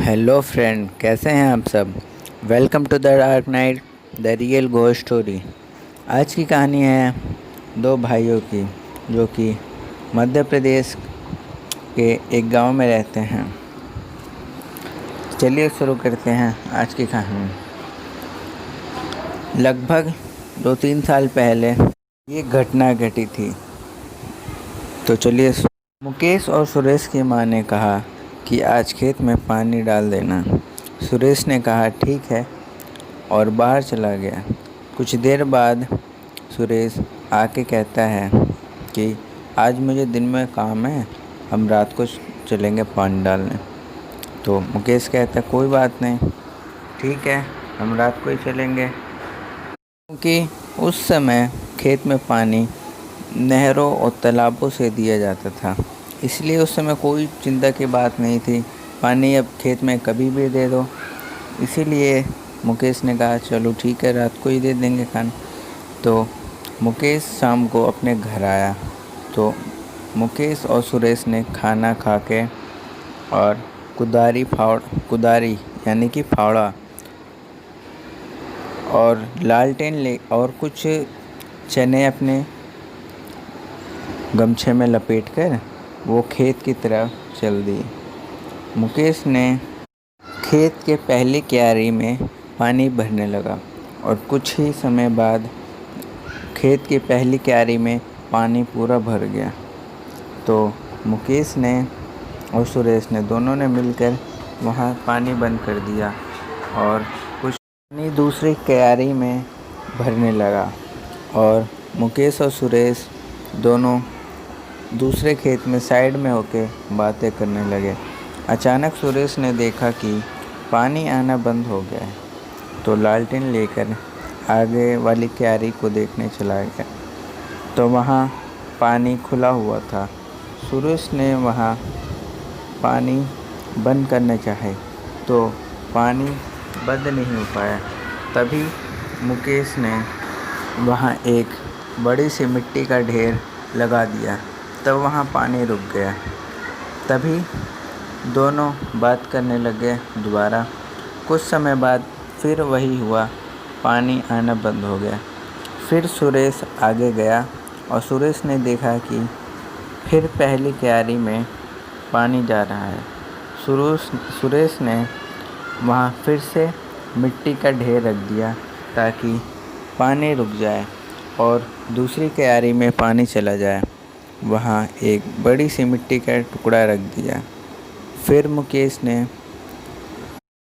Hello friend, कैसे हैं आप सब। Welcome to the dark night, the real ghost story. आज की कहानी है दो भाइयों की जो कि मध्य प्रदेश के एक गांव में रहते हैं। चलिए शुरू करते हैं आज की कहानी। लगभग 2-3 साल पहले ये घटना घटी थी। तो चलिए। मुकेश और सुरेश की माँ ने कहा कि आज खेत में पानी डाल देना। सुरेश ने कहा ठीक है और बाहर चला गया। कुछ देर बाद सुरेश आके कहता है कि आज मुझे दिन में काम है, हम रात को चलेंगे पानी डालने। तो मुकेश कहता है कोई बात नहीं, ठीक है, हम रात को ही चलेंगे। क्योंकि उस समय खेत में पानी नहरों और तालाबों से दिया जाता था, इसलिए उस समय कोई चिंता की बात नहीं थी। पानी अब खेत में कभी भी दे दो। इसीलिए मुकेश ने कहा चलो ठीक है, रात को ही दे देंगे खाना। तो मुकेश शाम को अपने घर आया तो मुकेश और सुरेश ने खाना खा के और कुदारी यानी कि फावड़ा और लालटेन ले और कुछ चने अपने गमछे में लपेटकर वो खेत की तरफ चल दिए। मुकेश ने खेत के पहली क्यारी में पानी भरने लगा और कुछ ही समय बाद खेत की पहली क्यारी में पानी पूरा भर गया। तो मुकेश ने और सुरेश ने दोनों ने मिलकर वहाँ पानी बंद कर दिया और कुछ पानी दूसरी क्यारी में भरने लगा और मुकेश और सुरेश दोनों दूसरे खेत में साइड में होके बातें करने लगे। अचानक सुरेश ने देखा कि पानी आना बंद हो गया है, तो लालटेन लेकर आगे वाली क्यारी को देखने चला गया। तो वहाँ पानी खुला हुआ था। सुरेश ने वहाँ पानी बंद करना चाहे तो पानी बंद नहीं हो पाया। तभी मुकेश ने वहाँ एक बड़ी सी मिट्टी का ढेर लगा दिया, तब वहाँ पानी रुक गया। तभी दोनों बात करने लगे दोबारा। कुछ समय बाद फिर वही हुआ, पानी आना बंद हो गया। फिर सुरेश आगे गया और सुरेश ने देखा कि फिर पहली क्यारी में पानी जा रहा है। सुरेश ने वहाँ फिर से मिट्टी का ढेर रख दिया ताकि पानी रुक जाए और दूसरी क्यारी में पानी चला जाए। वहाँ एक बड़ी सी मिट्टी का टुकड़ा रख दिया। फिर मुकेश ने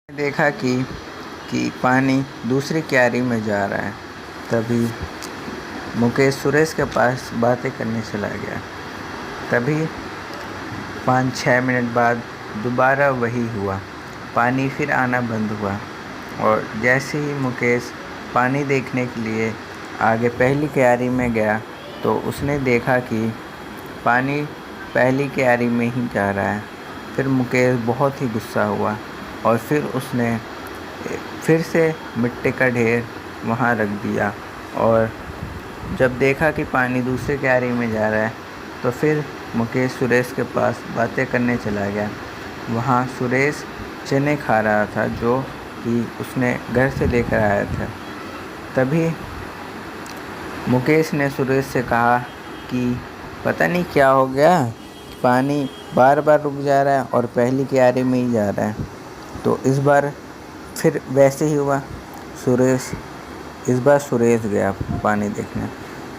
देखा कि पानी दूसरी क्यारी में जा रहा है। तभी मुकेश सुरेश के पास बातें करने चला गया। तभी 5-6 मिनट बाद दोबारा वही हुआ, पानी फिर आना बंद हुआ। और जैसे ही मुकेश पानी देखने के लिए आगे पहली क्यारी में गया तो उसने देखा कि पानी पहली क्यारी में ही जा रहा है। फिर मुकेश बहुत ही गुस्सा हुआ और फिर उसने फिर से मिट्टी का ढेर वहाँ रख दिया। और जब देखा कि पानी दूसरे क्यारी में जा रहा है तो फिर मुकेश सुरेश के पास बातें करने चला गया। वहाँ सुरेश चने खा रहा था जो कि उसने घर से लेकर आया था। तभी मुकेश ने सुरेश से कहा कि पता नहीं क्या हो गया, पानी बार बार रुक जा रहा है और पहली क्यारी में ही जा रहा है। तो इस बार फिर वैसे ही हुआ। इस बार सुरेश गया पानी देखने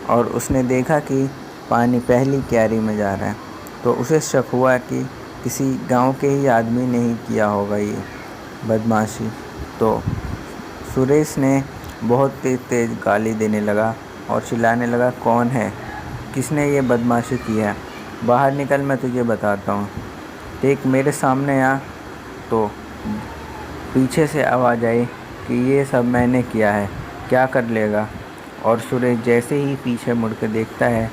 और उसने देखा कि पानी पहली क्यारी में जा रहा है। तो उसे शक हुआ कि किसी गांव के ही आदमी ने ही किया होगा ये बदमाशी। तो सुरेश ने बहुत तेज़ गाली देने लगा और चिल्लाने लगा, कौन है, किसने ये बदमाशी की है, बाहर निकल, मैं तुझे बताता हूँ। देख मेरे सामने आ। तो पीछे से आवाज़ आई कि ये सब मैंने किया है, क्या कर लेगा। और सुरेश जैसे ही पीछे मुड़ के देखता है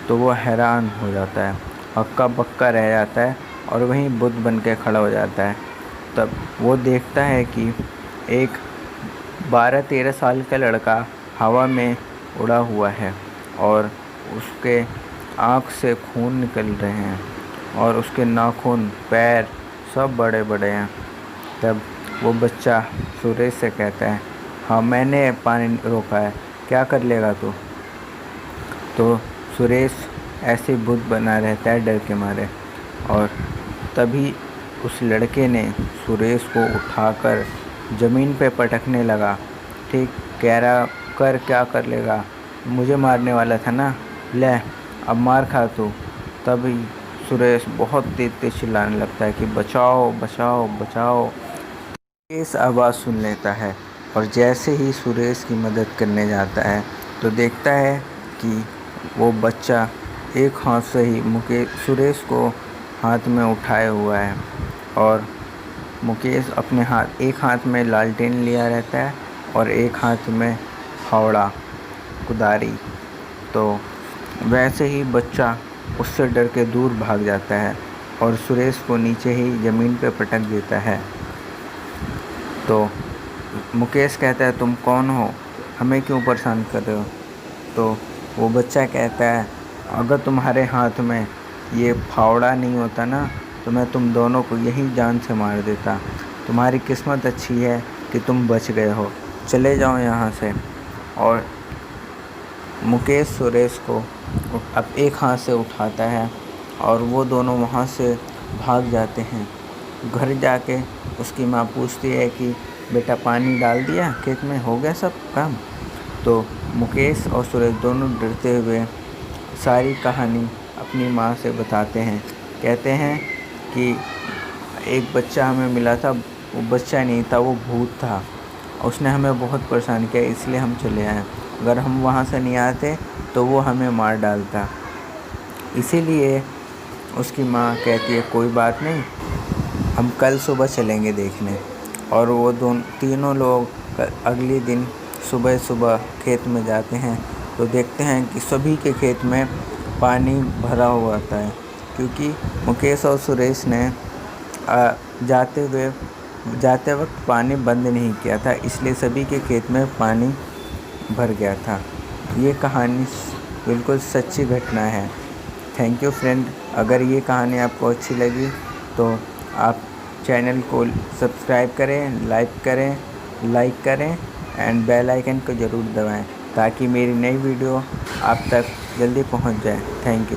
तो वो हैरान हो जाता है, हक्का बक्का रह जाता है और वहीं बुत बन के खड़ा हो जाता है। तब वो देखता है कि एक 12-13 साल का लड़का हवा में उड़ा हुआ है और उसके आँख से खून निकल रहे हैं और उसके नाखून, पैर सब बड़े बड़े हैं तब वो बच्चा सुरेश से कहता है, हाँ मैंने पानी रोका है, क्या कर लेगा तू। तो सुरेश ऐसे भूत बना रहता है डर के मारे। और तभी उस लड़के ने सुरेश को उठाकर ज़मीन पे पटकने लगा। ठीक कह रहा, कर क्या कर लेगा, मुझे मारने वाला था ना, ले अब मार खा तू। तभी सुरेश बहुत तेज तेज चिल्लाने लगता है कि बचाओ बचाओ बचाओ। सुरेश आवाज़ सुन लेता है और जैसे ही सुरेश की मदद करने जाता है तो देखता है कि वो बच्चा एक हाथ से ही सुरेश को हाथ में उठाए हुआ है। और मुकेश अपने एक हाथ में लालटेन लिया रहता है और एक हाथ में फावड़ा कुदारी। तो वैसे ही बच्चा उससे डर के दूर भाग जाता है और सुरेश को नीचे ही ज़मीन पर पटक देता है। तो मुकेश कहता है, तुम कौन हो, हमें क्यों परेशान कर रहे हो। तो वो बच्चा कहता है, अगर तुम्हारे हाथ में ये फावड़ा नहीं होता ना तो मैं तुम दोनों को यहीं जान से मार देता। तुम्हारी किस्मत अच्छी है कि तुम बच गए हो, चले जाओ यहाँ से। और मुकेश सुरेश को अब एक हाथ से उठाता है और वो दोनों वहाँ से भाग जाते हैं। घर जाके उसकी माँ पूछती है कि बेटा पानी डाल दिया खेत में, हो गया सब काम। तो मुकेश और सुरेश दोनों डरते हुए सारी कहानी अपनी माँ से बताते हैं। कहते हैं कि एक बच्चा हमें मिला था, वो बच्चा नहीं था, वो भूत था, उसने हमें बहुत परेशान किया, इसलिए हम चले आए। अगर हम वहाँ से नहीं आते तो वो हमें मार डालता। इसीलिए उसकी माँ कहती है, कोई बात नहीं, हम कल सुबह चलेंगे देखने। और वो तीनों लोग अगले दिन सुबह सुबह खेत में जाते हैं तो देखते हैं कि सभी के खेत में पानी भरा हुआ होता है, क्योंकि मुकेश और सुरेश ने जाते वक्त पानी बंद नहीं किया था, इसलिए सभी के खेत में पानी भर गया था। ये कहानी बिल्कुल सच्ची घटना है। Thank you friend. अगर ये कहानी आपको अच्छी लगी तो आप चैनल को सब्सक्राइब करें, लाइक करें एंड बेल आइकन को ज़रूर दबाएं ताकि मेरी नई वीडियो आप तक जल्दी पहुंच जाए। Thank you.